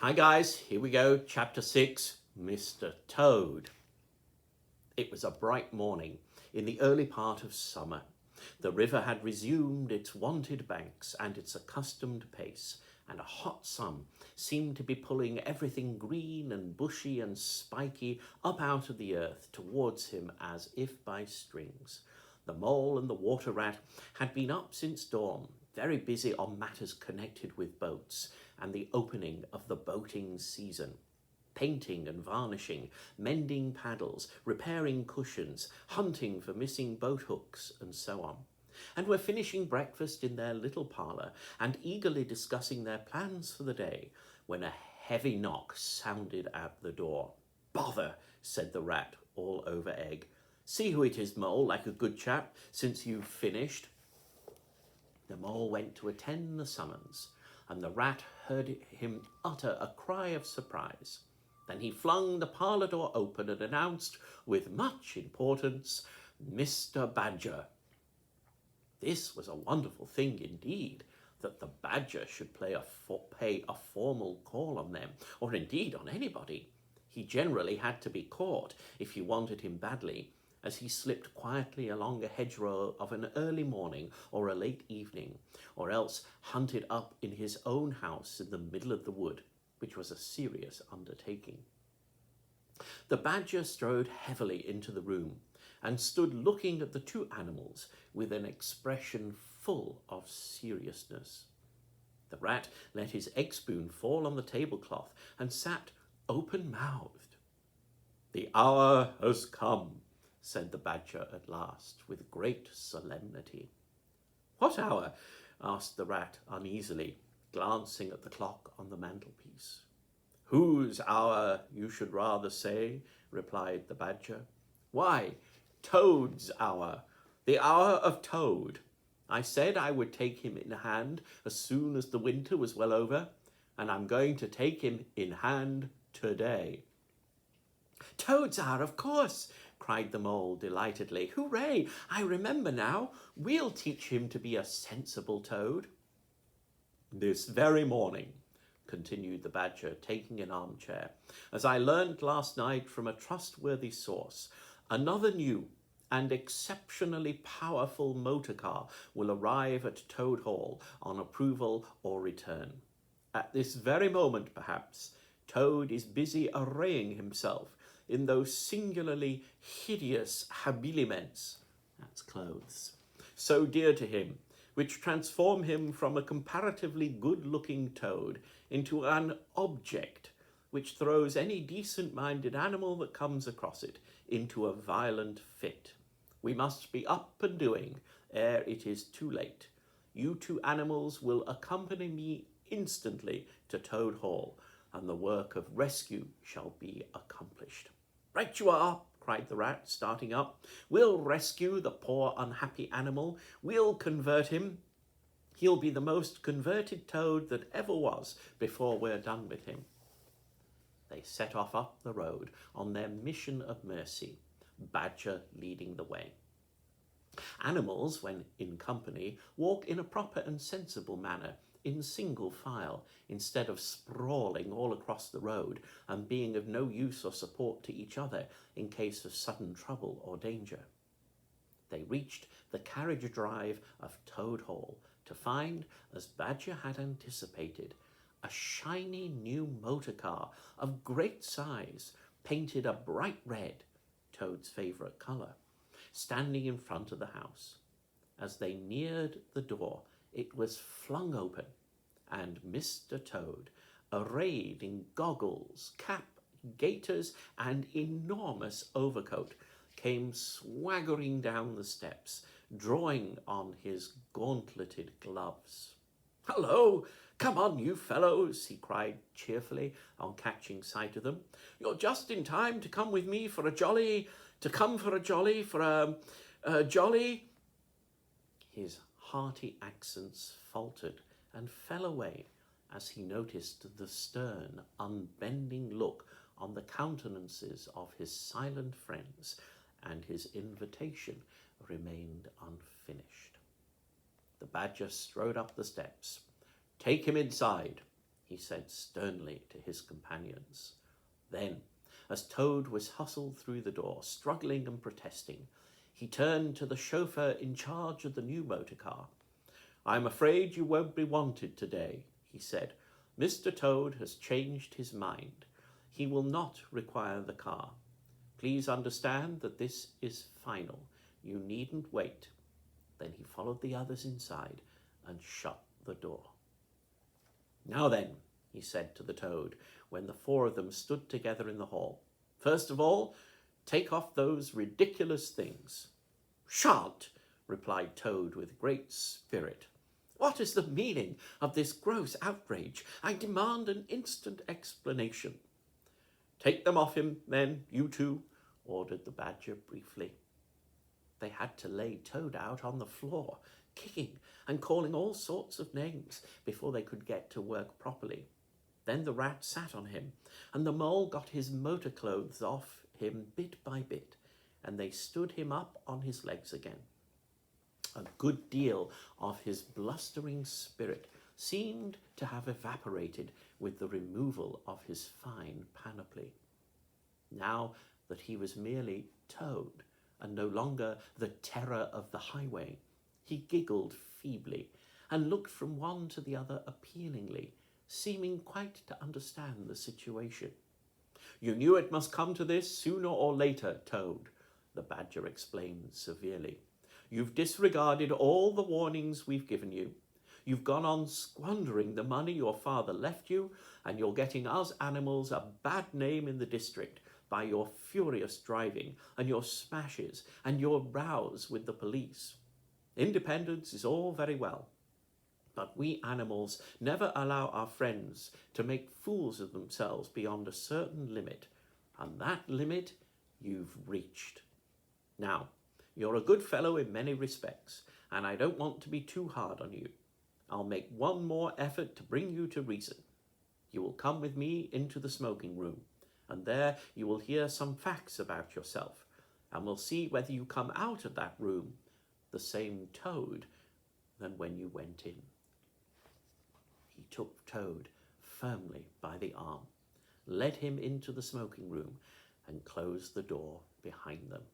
Hi guys, here we go, chapter 6, Mr. Toad. It was a bright morning in the early part of summer. The river had resumed its wonted banks and its accustomed pace, and a hot sun seemed to be pulling everything green and bushy and spiky up out of the earth towards him as if by strings. The mole and the water rat had been up since dawn, very busy on matters connected with boats and the opening of the boating season. Painting and varnishing, mending paddles, repairing cushions, hunting for missing boat hooks, and so on. And were finishing breakfast in their little parlour and eagerly discussing their plans for the day when a heavy knock sounded at the door. "Bother," said the rat, all over egg. "See who it is, Mole, like a good chap, since you've finished." The mole went to attend the summons, and the rat heard him utter a cry of surprise. Then he flung the parlour door open and announced, with much importance, Mr. Badger. This was a wonderful thing indeed, that the badger should pay a formal call on them, or indeed on anybody. He generally had to be caught if you wanted him badly, as he slipped quietly along a hedgerow of an early morning or a late evening, or else hunted up in his own house in the middle of the wood, which was a serious undertaking. The badger strode heavily into the room and stood looking at the two animals with an expression full of seriousness. The rat let his egg spoon fall on the tablecloth and sat open-mouthed. "The hour has come," said the badger at last, with great solemnity. "What hour?" asked the rat uneasily, glancing at the clock on the mantelpiece. "Whose hour, you should rather say," replied the badger. "Why, Toad's hour, the hour of Toad. I said I would take him in hand as soon as the winter was well over, and I'm going to take him in hand today." "Toad's hour, of course," cried the mole delightedly. "Hooray! I remember now. We'll teach him to be a sensible toad." "This very morning," continued the badger, taking an armchair, "as I learnt last night from a trustworthy source, another new and exceptionally powerful motor car will arrive at Toad Hall on approval or return. At this very moment, perhaps, Toad is busy arraying himself in those singularly hideous habiliments, that's clothes, so dear to him, which transform him from a comparatively good-looking toad into an object which throws any decent-minded animal that comes across it into a violent fit. We must be up and doing ere it is too late. You two animals will accompany me instantly to Toad Hall, and the work of rescue shall be accomplished." "Right you are," cried the rat, starting up. "We'll rescue the poor unhappy animal. We'll convert him. He'll be the most converted toad that ever was before we're done with him." They set off up the road on their mission of mercy, Badger leading the way. Animals, when in company, walk in a proper and sensible manner, in single file, instead of sprawling all across the road and being of no use or support to each other in case of sudden trouble or danger. They reached the carriage drive of Toad Hall to find, as Badger had anticipated, a shiny new motor car of great size, painted a bright red, Toad's favourite colour, standing in front of the house. As they neared the door, it was flung open, and Mr. Toad, arrayed in goggles, cap, gaiters, and enormous overcoat, came swaggering down the steps, drawing on his gauntleted gloves. "Hello! Come on, you fellows," he cried cheerfully on catching sight of them. "You're just in time to come with me for a jolly. His hearty accents faltered and fell away as he noticed the stern, unbending look on the countenances of his silent friends, and his invitation remained unfinished. The badger strode up the steps. "Take him inside," he said sternly to his companions. Then, as Toad was hustled through the door, struggling and protesting, he turned to the chauffeur in charge of the new motor car. "I'm afraid you won't be wanted today," he said. "Mr. Toad has changed his mind. He will not require the car. Please understand that this is final. You needn't wait." Then he followed the others inside and shut the door. "Now then," he said to the Toad, when the four of them stood together in the hall. "First of all, take off those ridiculous things." "Shan't," replied Toad with great spirit. "What is the meaning of this gross outrage? I demand an instant explanation." "Take them off him, then, you two," ordered the Badger briefly. They had to lay Toad out on the floor, kicking and calling all sorts of names before they could get to work properly. Then the Rat sat on him, and the Mole got his motor clothes off him bit by bit, and they stood him up on his legs again. A good deal of his blustering spirit seemed to have evaporated with the removal of his fine panoply. Now that he was merely Toad, and no longer the terror of the highway, he giggled feebly and looked from one to the other appealingly, seeming quite to understand the situation. "You knew it must come to this sooner or later, Toad," the Badger explained severely. "You've disregarded all the warnings we've given you. You've gone on squandering the money your father left you, and you're getting us animals a bad name in the district by your furious driving and your smashes and your rows with the police. Independence is all very well, but we animals never allow our friends to make fools of themselves beyond a certain limit, and that limit you've reached. Now, you're a good fellow in many respects, and I don't want to be too hard on you. I'll make one more effort to bring you to reason. You will come with me into the smoking room, and there you will hear some facts about yourself, and we'll see whether you come out of that room the same Toad than when you went in." He took Toad firmly by the arm, led him into the smoking room, and closed the door behind them.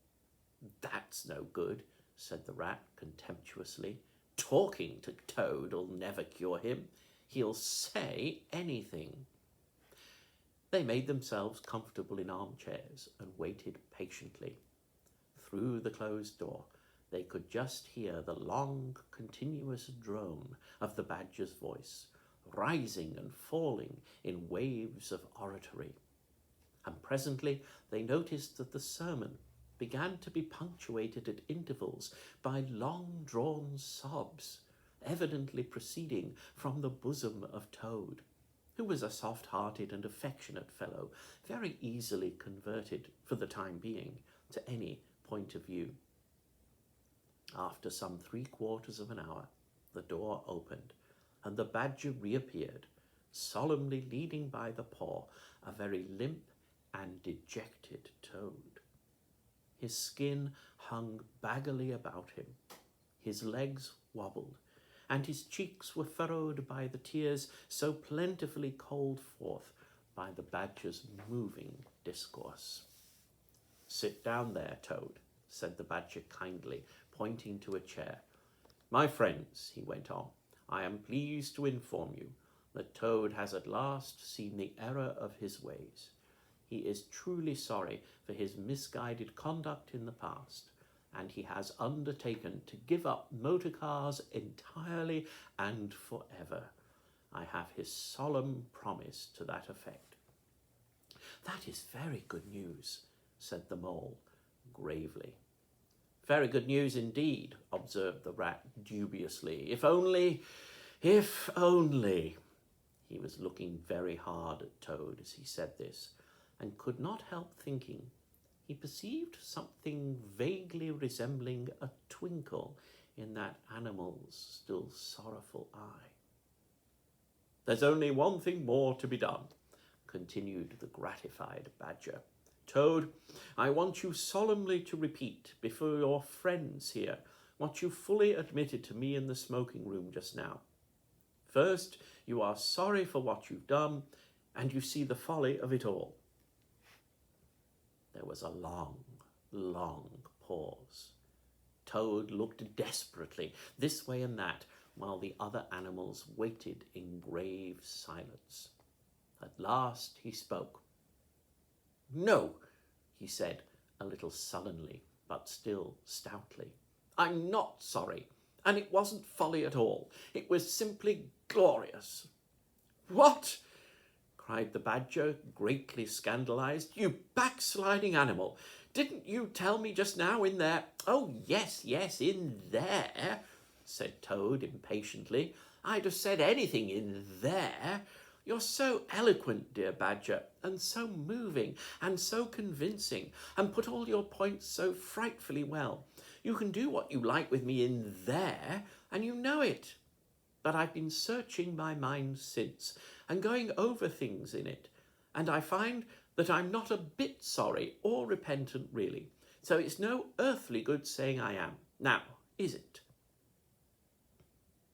"That's no good," said the Rat contemptuously. "Talking to Toad'll never cure him. He'll say anything." They made themselves comfortable in armchairs and waited patiently. Through the closed door, they could just hear the long, continuous drone of the Badger's voice, rising and falling in waves of oratory. And presently they noticed that the sermon began to be punctuated at intervals by long-drawn sobs, evidently proceeding from the bosom of Toad, who was a soft-hearted and affectionate fellow, very easily converted, for the time being, to any point of view. After some 3/4 of an hour, the door opened, and the Badger reappeared, solemnly leading by the paw a very limp and dejected Toad. His skin hung baggily about him, his legs wobbled, and his cheeks were furrowed by the tears so plentifully called forth by the Badger's moving discourse. "Sit down there, Toad," said the Badger kindly, pointing to a chair. "My friends," he went on, "I am pleased to inform you that Toad has at last seen the error of his ways. He is truly sorry for his misguided conduct in the past, and he has undertaken to give up motor cars entirely and forever. I have his solemn promise to that effect." "That is very good news," said the Mole gravely. "Very good news indeed," observed the Rat dubiously. If only... He was looking very hard at Toad as he said this, and could not help thinking he perceived something vaguely resembling a twinkle in that animal's still sorrowful eye. "There's only one thing more to be done," continued the gratified Badger. "Toad, I want you solemnly to repeat before your friends here what you fully admitted to me in the smoking room just now. First, you are sorry for what you've done, and you see the folly of it all. There was a long, long pause. Toad looked desperately this way and that, while the other animals waited in grave silence. At last he spoke. "No," he said, a little sullenly, but still stoutly. "I'm not sorry, and it wasn't folly at all. It was simply glorious." "What?" cried the Badger, greatly scandalized. "You backsliding animal! Didn't you tell me just now in there—" "Oh, yes, in there," said Toad impatiently. "I'd have said anything in there. You're so eloquent, dear Badger, and so moving, and so convincing, and put all your points so frightfully well. You can do what you like with me in there, and you know it. But I've been searching my mind since, and going over things in it, and I find that I'm not a bit sorry or repentant, really. So it's no earthly good saying I am. Now, is it?"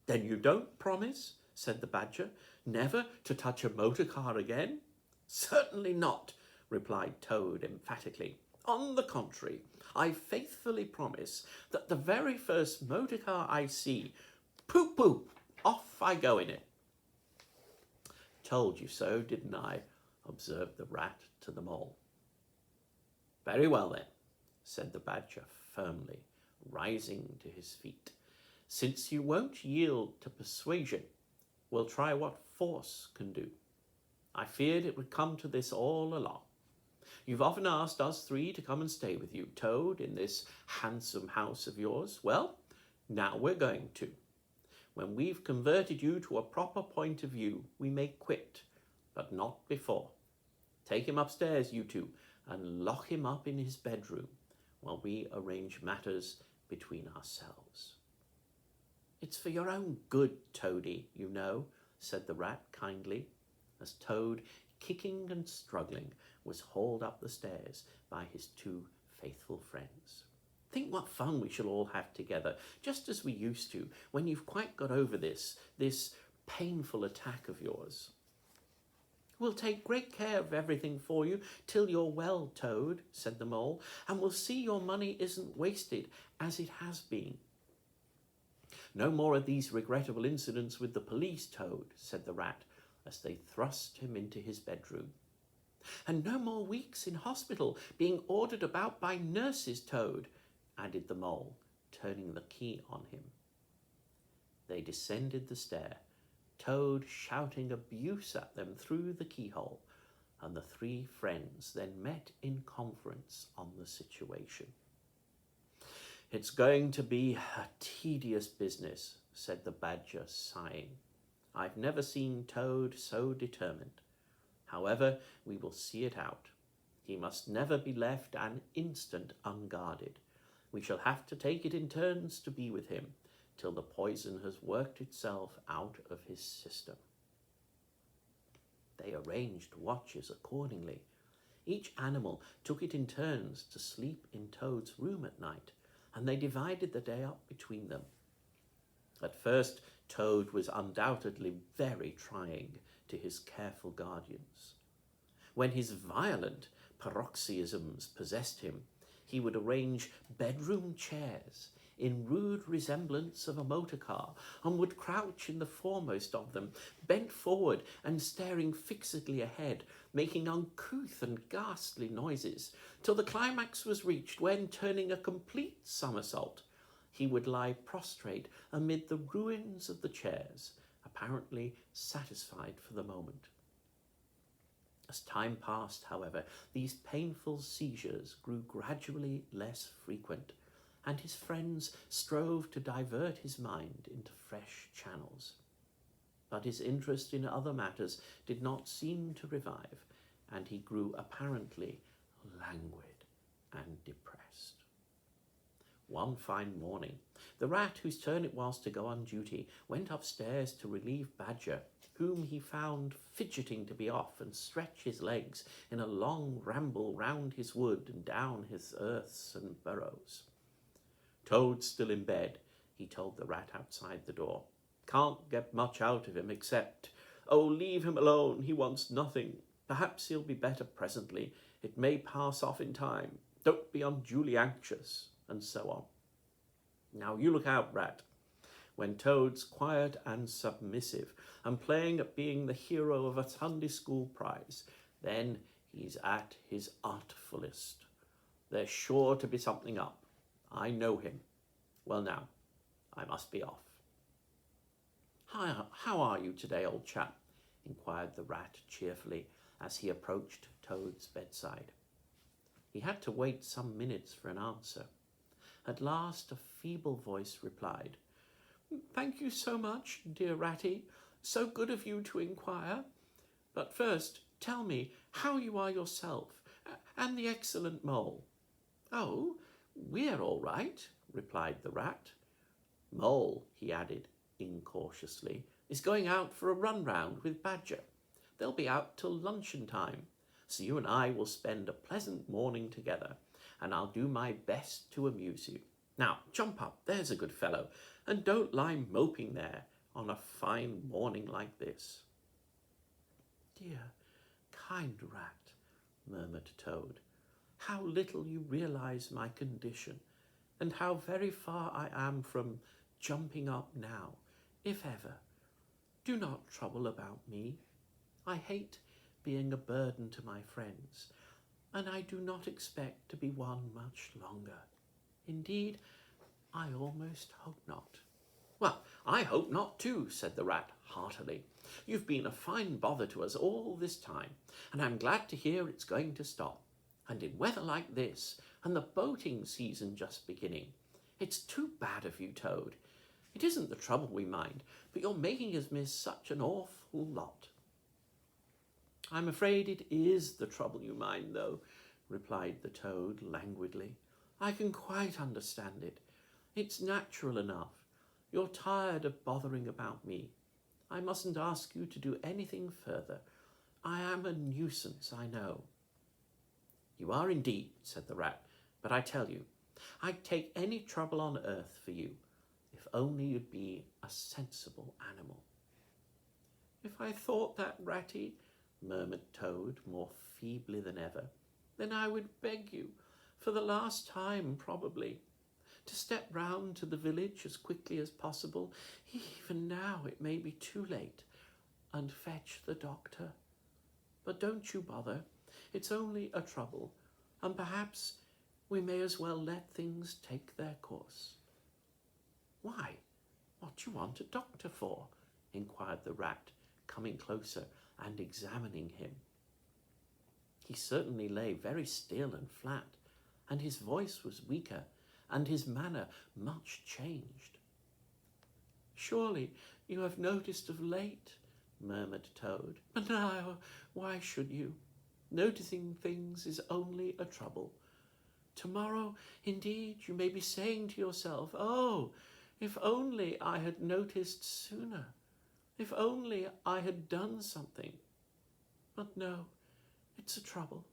"Then you don't promise," said the Badger, "never to touch a motor car again?" "Certainly not," replied Toad emphatically. "On the contrary, I faithfully promise that the very first motor car I see, poop, poop, off I go in it." "Told you so, didn't I?" observed the Rat to the Mole. "Very well then," said the Badger firmly, rising to his feet. "Since you won't yield to persuasion, we'll try what force can do. I feared it would come to this all along. You've often asked us three to come and stay with you, Toad, in this handsome house of yours. Well, now we're going to. When we've converted you to a proper point of view, we may quit, but not before. Take him upstairs, you two, and lock him up in his bedroom while we arrange matters between ourselves." "It's for your own good, Toady, you know," said the Rat kindly, as Toad, kicking and struggling, was hauled up the stairs by his two faithful friends. "Think what fun we shall all have together, just as we used to, when you've quite got over this painful attack of yours." "We'll take great care of everything for you till you're well, Toad," said the Mole, "and we'll see your money isn't wasted as it has been." "No more of these regrettable incidents with the police, Toad," said the Rat, as they thrust him into his bedroom. "And no more weeks in hospital, being ordered about by nurses, Toad," added the Mole, turning the key on him. They descended the stair, Toad shouting abuse at them through the keyhole, and the three friends then met in conference on the situation. "It's going to be a tedious business," said the Badger, sighing. "I've never seen Toad so determined. However, we will see it out. He must never be left an instant unguarded. We shall have to take it in turns to be with him, till the poison has worked itself out of his system." They arranged watches accordingly. Each animal took it in turns to sleep in Toad's room at night, and they divided the day up between them. At first, Toad was undoubtedly very trying to his careful guardians. When his violent paroxysms possessed him, he would arrange bedroom chairs in rude resemblance of a motor car, and would crouch in the foremost of them, bent forward and staring fixedly ahead, making uncouth and ghastly noises, till the climax was reached when, turning a complete somersault, he would lie prostrate amid the ruins of the chairs, apparently satisfied for the moment. As time passed, however, these painful seizures grew gradually less frequent, and his friends strove to divert his mind into fresh channels. But his interest in other matters did not seem to revive, and he grew apparently languid and depressed. One fine morning, the Rat, whose turn it was to go on duty, went upstairs to relieve Badger, whom he found fidgeting to be off and stretch his legs in a long ramble round his wood and down his earths and burrows. "Toad's still in bed," he told the Rat outside the door. Can't get much out of him except, 'Oh, leave him alone, he wants nothing. Perhaps he'll be better presently. It may pass off in time. Don't be unduly anxious,' and so on. Now you look out, Rat. When Toad's quiet and submissive and playing at being the hero of a Sunday school prize, then he's at his artfullest. There's sure to be something up. I know him. Well now, I must be off." "How are you today, old chap?" inquired the Rat cheerfully as he approached Toad's bedside. He had to wait some minutes for an answer. At last a feeble voice replied, "Thank you so much, dear Ratty. So good of you to inquire. But first, tell me how you are yourself, and the excellent Mole." "Oh, we're all right," replied the Rat. "Mole," he added incautiously, "is going out for a run round with Badger. They'll be out till luncheon time, so you and I will spend a pleasant morning together, and I'll do my best to amuse you. Now, jump up, there's a good fellow, and don't lie moping there on a fine morning like this." "Dear, kind Rat," murmured Toad, "how little you realize my condition, and how very far I am from jumping up now, if ever. Do not trouble about me. I hate being a burden to my friends, and I do not expect to be one much longer. Indeed, I almost hope not." "Well, I hope not too," said the Rat heartily. "You've been a fine bother to us all this time, and I'm glad to hear it's going to stop. And in weather like this, and the boating season just beginning. It's too bad of you, Toad. It isn't the trouble we mind, but you're making us miss such an awful lot." "I'm afraid it is the trouble you mind, though," replied the Toad languidly. "I can quite understand it. It's natural enough. You're tired of bothering about me. I mustn't ask you to do anything further. I am a nuisance, I know." "You are indeed," said the Rat, "but I tell you, I'd take any trouble on earth for you, if only you'd be a sensible animal." "If I thought that, Ratty," murmured Toad more feebly than ever, "then I would beg you, for the last time probably, to step round to the village as quickly as possible, even now it may be too late, and fetch the doctor. But don't you bother, it's only a trouble, and perhaps we may as well let things take their course." "Why, what do you want a doctor for?" inquired the Rat, coming closer and examining him. He certainly lay very still and flat, and his voice was weaker, and his manner much changed. "Surely you have noticed of late," murmured Toad. "But now, why should you? Noticing things is only a trouble. Tomorrow, indeed, you may be saying to yourself, 'Oh, if only I had noticed sooner. If only I had done something.' But no, it's a trouble.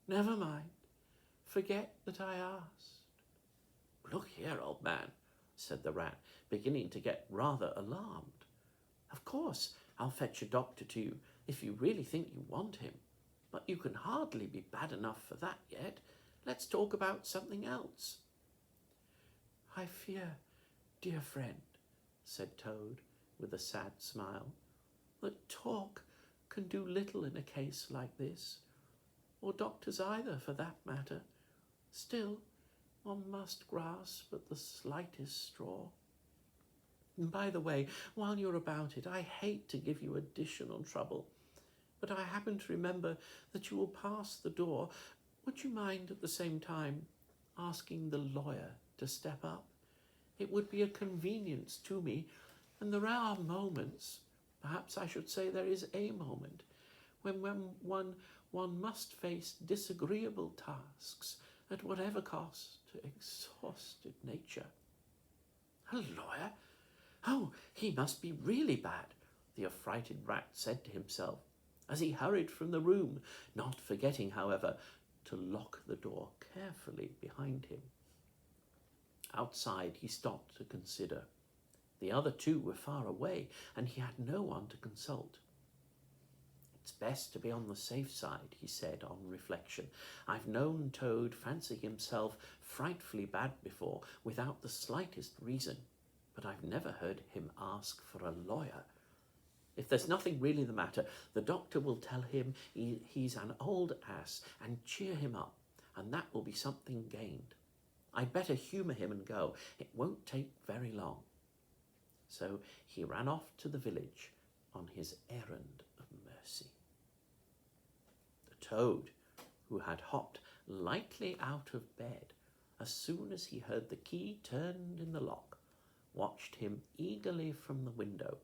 Never mind. Forget that I asked." "Look here, old man," said the Rat, beginning to get rather alarmed. "Of course, I'll fetch a doctor to you if you really think you want him. But you can hardly be bad enough for that yet. Let's talk about something else." "I fear, dear friend," said Toad with a sad smile, "that talk can do little in a case like this, or doctors either for that matter. Still, one must grasp at the slightest straw. And by the way, while you're about it, I hate to give you additional trouble, but I happen to remember that you will pass the door. Would you mind at the same time asking the lawyer to step up? It would be a convenience to me, and there are moments, perhaps I should say there is a moment, when one must face disagreeable tasks at whatever cost to exhausted nature." "A lawyer? Oh, he must be really bad," the affrighted Rat said to himself, as he hurried from the room, not forgetting, however, to lock the door carefully behind him. Outside he stopped to consider. The other two were far away, and he had no one to consult. "It's best to be on the safe side," he said on reflection. "I've known Toad fancy himself frightfully bad before, without the slightest reason, but I've never heard him ask for a lawyer. If there's nothing really the matter, the doctor will tell him he's an old ass and cheer him up, and that will be something gained. I'd better humour him and go. It won't take very long." So he ran off to the village on his errand of mercy. The toad, who had hopped lightly out of bed as soon as he heard the key turned in the lock, watched him eagerly from the window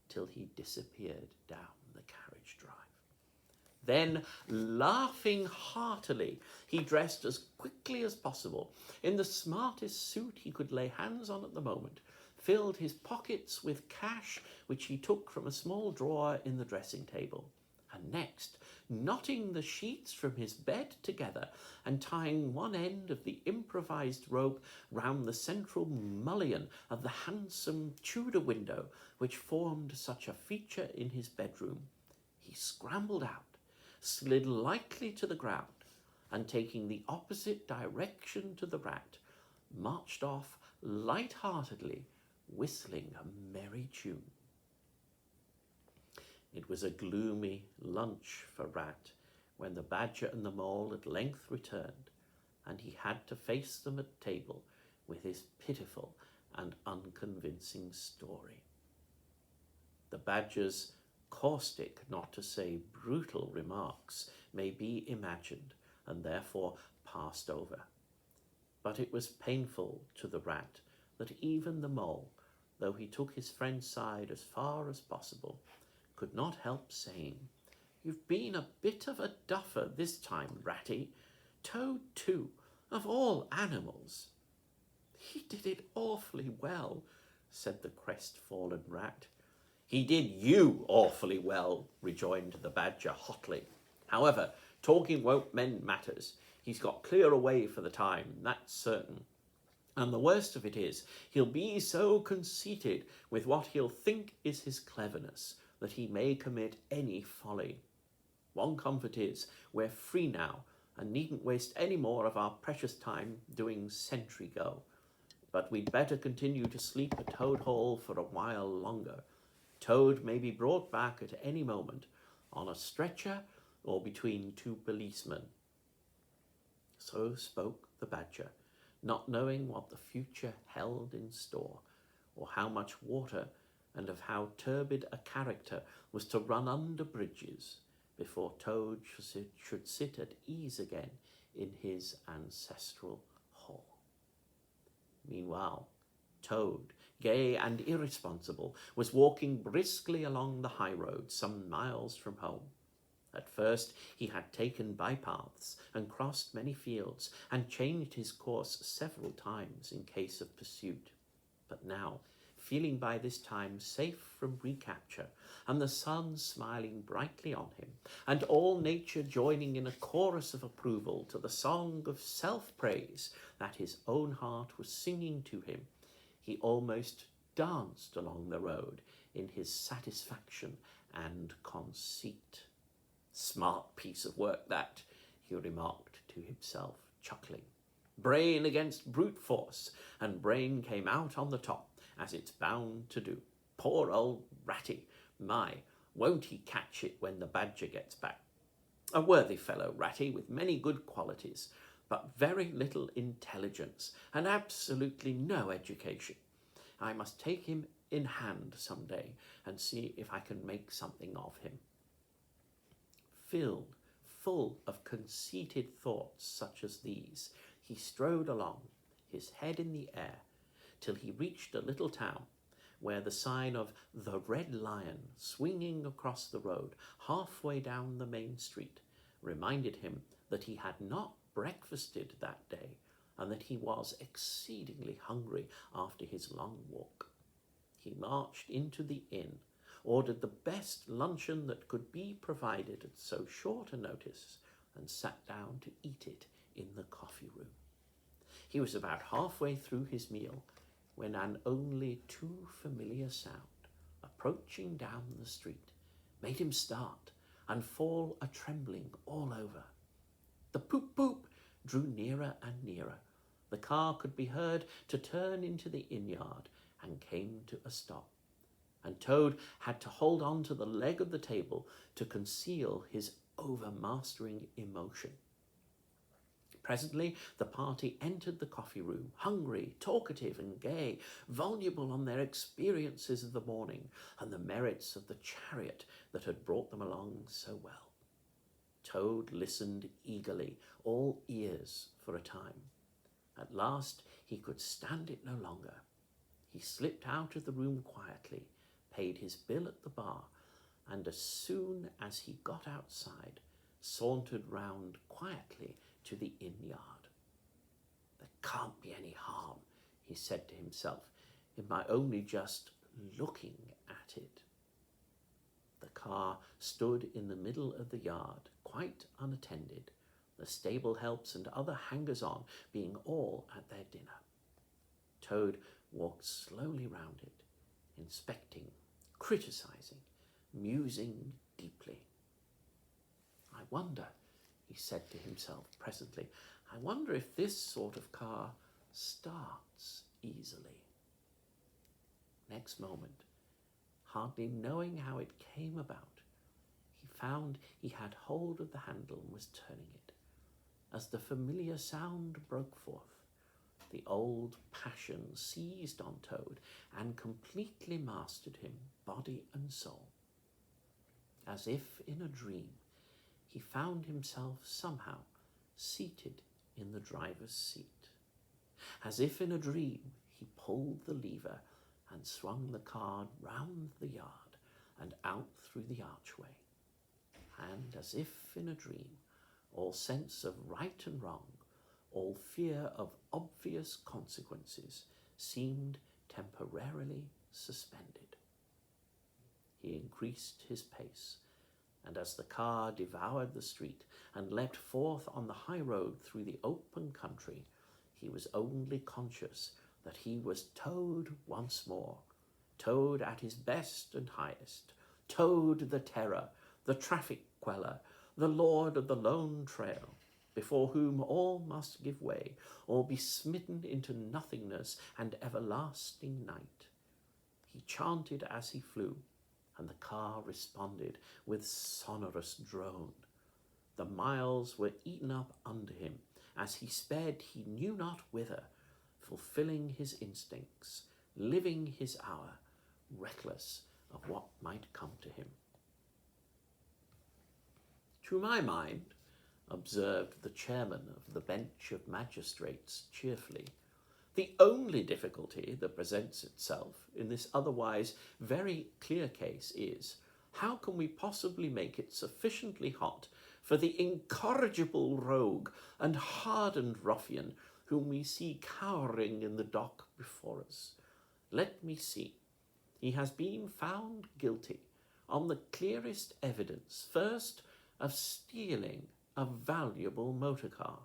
till he disappeared down the carriage drive. Then, laughing heartily, he dressed as quickly as possible in the smartest suit he could lay hands on at the moment, filled his pockets with cash, which he took from a small drawer in the dressing table, and next, knotting the sheets from his bed together and tying one end of the improvised rope round the central mullion of the handsome Tudor window which formed such a feature in his bedroom, he scrambled out, slid lightly to the ground, and taking the opposite direction to the rat, marched off light-heartedly, whistling a merry tune. It was a gloomy lunch for Rat when the Badger and the Mole at length returned, and he had to face them at table with his pitiful and unconvincing story. The Badger's caustic, not to say brutal, remarks may be imagined and therefore passed over. But it was painful to the Rat that even the Mole, though he took his friend's side as far as possible, could not help saying, "You've been a bit of a duffer this time, Ratty. Toad, too, of all animals." "He did it awfully well," said the crestfallen Rat. "He did you awfully well," rejoined the Badger hotly. "However, talking won't mend matters. He's got clear away for the time, that's certain. And the worst of it is, he'll be so conceited with what he'll think is his cleverness that he may commit any folly. One comfort is, we're free now, and needn't waste any more of our precious time doing sentry go. But we'd better continue to sleep at Toad Hall for a while longer. Toad may be brought back at any moment, on a stretcher or between two policemen." So spoke the Badger, not knowing what the future held in store, or how much water and of how turbid a character was to run under bridges before Toad should sit at ease again in his ancestral hall. Meanwhile, Toad, gay and irresponsible, was walking briskly along the high road some miles from home. At first he had taken bypaths and crossed many fields and changed his course several times in case of pursuit. But now, feeling by this time safe from recapture, and the sun smiling brightly on him, and all nature joining in a chorus of approval to the song of self-praise that his own heart was singing to him, he almost danced along the road in his satisfaction and conceit. "Smart piece of work, that," he remarked to himself, chuckling. "Brain against brute force, and brain came out on the top, as it's bound to do. Poor old Ratty! My, won't he catch it when the Badger gets back? A worthy fellow, Ratty, with many good qualities, but very little intelligence, and absolutely no education. I must take him in hand some day, and see if I can make something of him." Filled full of conceited thoughts such as these, he strode along, his head in the air, till he reached a little town, where the sign of the Red Lion, swinging across the road halfway down the main street, reminded him that he had not breakfasted that day, and that he was exceedingly hungry after his long walk. He marched into the inn, ordered the best luncheon that could be provided at so short a notice, and sat down to eat it in the coffee room. He was about halfway through his meal when an only too familiar sound, approaching down the street, made him start and fall a-trembling all over. The poop-poop drew nearer and nearer. The car could be heard to turn into the inn-yard and came to a stop. And Toad had to hold on to the leg of the table to conceal his overmastering emotion. Presently the party entered the coffee room, hungry, talkative and gay, voluble on their experiences of the morning and the merits of the chariot that had brought them along so well. Toad listened eagerly, all ears for a time. At last he could stand it no longer. He slipped out of the room quietly, paid his bill at the bar, and as soon as he got outside, sauntered round quietly to the inn-yard. There can't be any harm, he said to himself, in my only just looking at it. The car stood in the middle of the yard, quite unattended, the stable helps and other hangers-on being all at their dinner. Toad walked slowly round it, inspecting, criticising, musing deeply. I wonder, he said to himself presently, I wonder if this sort of car starts easily. Next moment, hardly knowing how it came about, he found he had hold of the handle and was turning it. As the familiar sound broke forth, the old passion seized on Toad and completely mastered him, body and soul. As if in a dream, he found himself somehow seated in the driver's seat. As if in a dream, he pulled the lever and swung the car round the yard and out through the archway. And as if in a dream, all sense of right and wrong, all fear of obvious consequences seemed temporarily suspended. He increased his pace, and as the car devoured the street and leapt forth on the high road through the open country, he was only conscious that he was Toad once more, Toad at his best and highest, Toad the terror, the traffic queller, the lord of the lone trail, before whom all must give way or be smitten into nothingness and everlasting night. He chanted as he flew, and the car responded with sonorous drone. The miles were eaten up under him as he sped he knew not whither, fulfilling his instincts, living his hour, reckless of what might come to him. To my mind, observed the chairman of the bench of magistrates cheerfully, the only difficulty that presents itself in this otherwise very clear case is, how can we possibly make it sufficiently hot for the incorrigible rogue and hardened ruffian whom we see cowering in the dock before us? Let me see. He has been found guilty on the clearest evidence, first, of stealing a valuable motor car,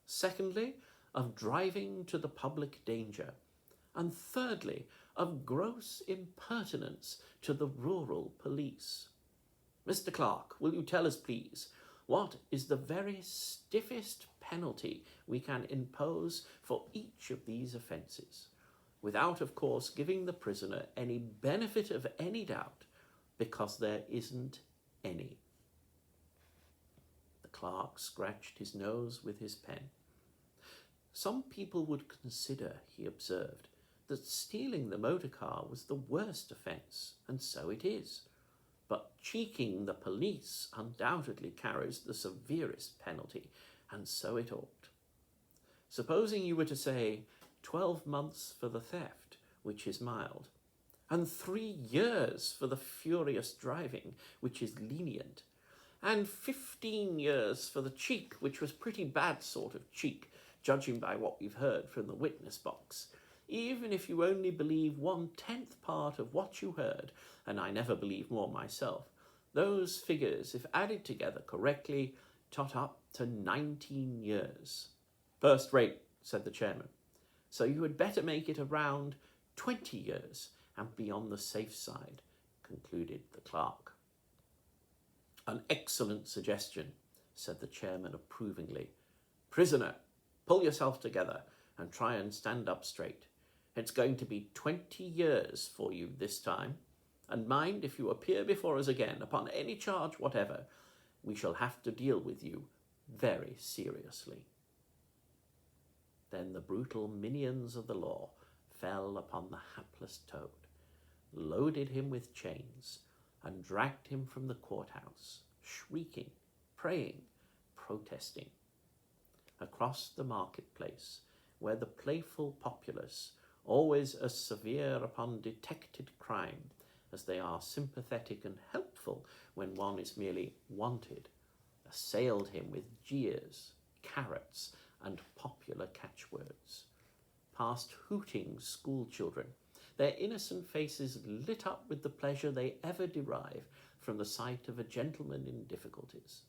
secondly, of driving to the public danger, and thirdly, of gross impertinence to the rural police. Mr. Clerk, will you tell us, please, what is the very stiffest penalty we can impose for each of these offences, without, of course, giving the prisoner any benefit of any doubt, because there isn't any. The clerk scratched his nose with his pen. Some people would consider, he observed, that stealing the motor car was the worst offence, and so it is. But cheeking the police undoubtedly carries the severest penalty, and so it ought. Supposing you were to say 12 months for the theft, which is mild, and 3 years for the furious driving, which is lenient, and 15 years for the cheek, which was pretty bad sort of cheek, judging by what we've heard from the witness box. Even if you only believe 1/10 part of what you heard, and I never believe more myself, those figures, if added together correctly, tot up to 19 years. First rate, said the chairman. so you had better make it around 20 years and be on the safe side, concluded the clerk. An excellent suggestion, said the chairman approvingly. Prisoner, pull yourself together and try and stand up straight. It's going to be 20 years for you this time. And mind, if you appear before us again upon any charge whatever, we shall have to deal with you very seriously. Then the brutal minions of the law fell upon the hapless Toad, loaded him with chains, and dragged him from the courthouse, shrieking, praying, protesting. Across the marketplace, where the playful populace, always as severe upon detected crime as they are sympathetic and helpful when one is merely wanted, assailed him with jeers, carrots, and popular catchwords. Past hooting schoolchildren, their innocent faces lit up with the pleasure they ever derive from the sight of a gentleman in difficulties.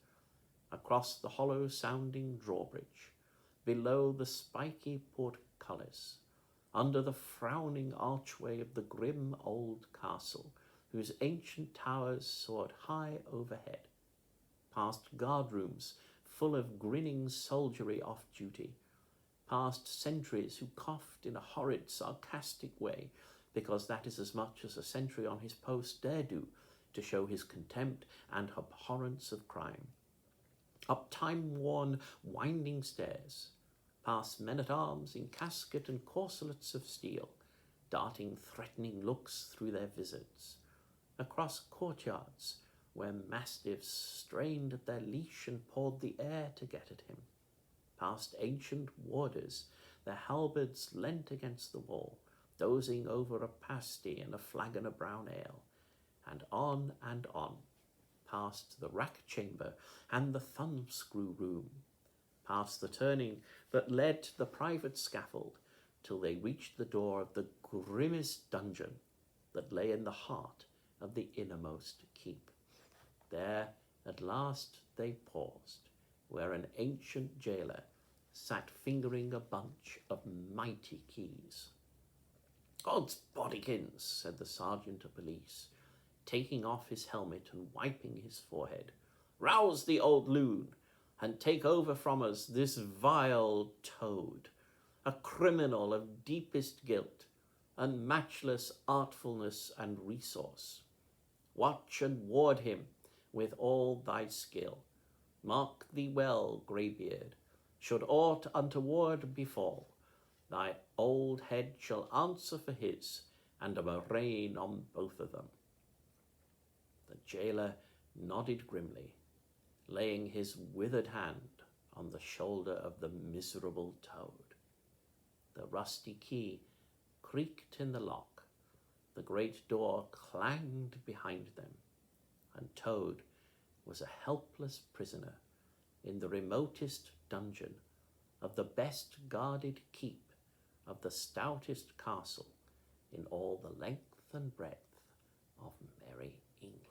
Across the hollow-sounding drawbridge, below the spiky portcullis, under the frowning archway of the grim old castle, whose ancient towers soared high overhead, past guard-rooms full of grinning soldiery off duty, past sentries who coughed in a horrid, sarcastic way, because that is as much as a sentry on his post dare do to show his contempt and abhorrence of crime, up time-worn, winding stairs, past men-at-arms in casket and corselets of steel, darting threatening looks through their vizards, across courtyards where mastiffs strained at their leash and pawed the air to get at him, past ancient warders, their halberds leant against the wall, dozing over a pasty and a flagon of brown ale, and on, past the rack chamber and the thumbscrew room, past the turning that led to the private scaffold, till they reached the door of the grimmest dungeon that lay in the heart of the innermost keep. There at last they paused, where an ancient jailer sat fingering a bunch of mighty keys. "Odds bodikins," said the sergeant of police, taking off his helmet and wiping his forehead. "Rouse the old loon and take over from us this vile Toad, a criminal of deepest guilt and matchless artfulness and resource. Watch and ward him with all thy skill. Mark thee well, greybeard. Should aught untoward befall, thy old head shall answer for his, and a murrain on both of them." The jailer nodded grimly, laying his withered hand on the shoulder of the miserable Toad. The rusty key creaked in the lock, the great door clanged behind them, and Toad was a helpless prisoner in the remotest dungeon of the best guarded keep of the stoutest castle in all the length and breadth of merry England.